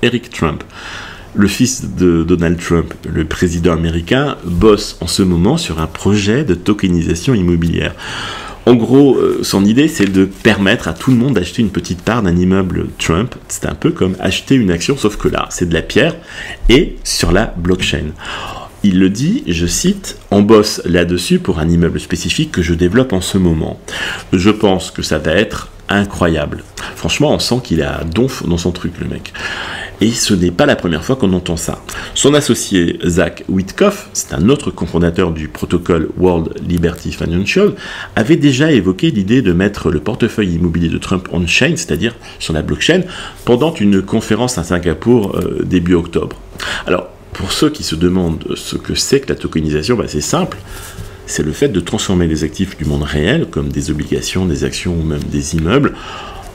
Eric Trump, le fils de Donald Trump, le président américain, bosse en ce moment sur un projet de tokenisation immobilière. En gros, son idée, c'est de permettre à tout le monde d'acheter une petite part d'un immeuble Trump. C'est un peu comme acheter une action, sauf que là, c'est de la pierre et sur la blockchain. Il le dit, je cite, « On bosse là-dessus pour un immeuble spécifique que je développe en ce moment. Je pense que ça va être incroyable. » Franchement, on sent qu'il a donf dans son truc, le mec. Et ce n'est pas la première fois qu'on entend ça. Son associé Zach Witkoff, c'est un autre cofondateur du protocole World Liberty Financial, avait déjà évoqué l'idée de mettre le portefeuille immobilier de Trump on-chain, c'est-à-dire sur la blockchain, pendant une conférence à Singapour début octobre. Alors, pour ceux qui se demandent ce que c'est que la tokenisation, c'est simple. C'est le fait de transformer les actifs du monde réel, comme des obligations, des actions ou même des immeubles,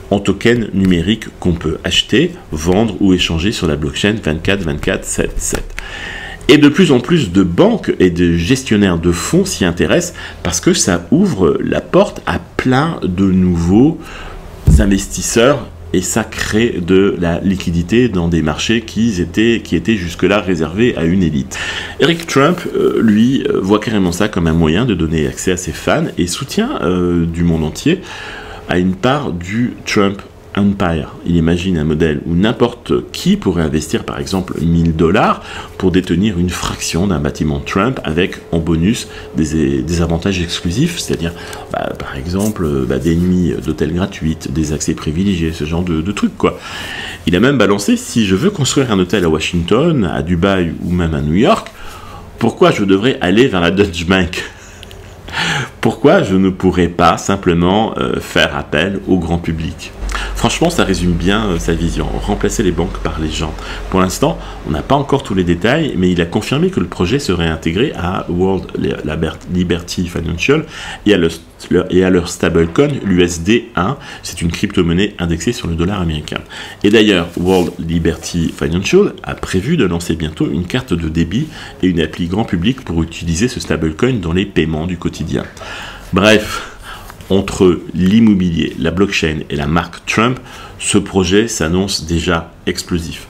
en tokens numériques qu'on peut acheter, vendre ou échanger sur la blockchain 24/24/7/7. Et de plus en plus de banques et de gestionnaires de fonds s'y intéressent parce que ça ouvre la porte à plein de nouveaux investisseurs et ça crée de la liquidité dans des marchés qui étaient jusque-là réservés à une élite. Eric Trump, lui, voit carrément ça comme un moyen de donner accès à ses fans et soutient du monde entier à une part du Trump Empire. Il imagine un modèle où n'importe qui pourrait investir par exemple 1000 $ pour détenir une fraction d'un bâtiment Trump avec en bonus des avantages exclusifs, c'est-à-dire par exemple des nuits d'hôtel gratuites, des accès privilégiés, ce genre de trucs quoi. Il a même balancé, si je veux construire un hôtel à Washington, à Dubaï ou même à New York, pourquoi je devrais aller vers la Deutsche Bank ? Pourquoi je ne pourrais pas simplement faire appel au grand public ? Franchement, ça résume bien sa vision, remplacer les banques par les gens. Pour l'instant, on n'a pas encore tous les détails, mais il a confirmé que le projet serait intégré à World Liberty Financial et à leur stablecoin, l'USD1. C'est une crypto-monnaie indexée sur le dollar américain. Et d'ailleurs, World Liberty Financial a prévu de lancer bientôt une carte de débit et une appli grand public pour utiliser ce stablecoin dans les paiements du quotidien. Bref, entre l'immobilier, la blockchain et la marque Trump, ce projet s'annonce déjà explosif.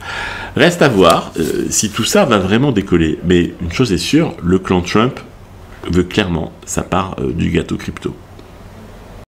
Reste à voir si tout ça va vraiment décoller. Mais une chose est sûre, le clan Trump veut clairement sa part du gâteau crypto.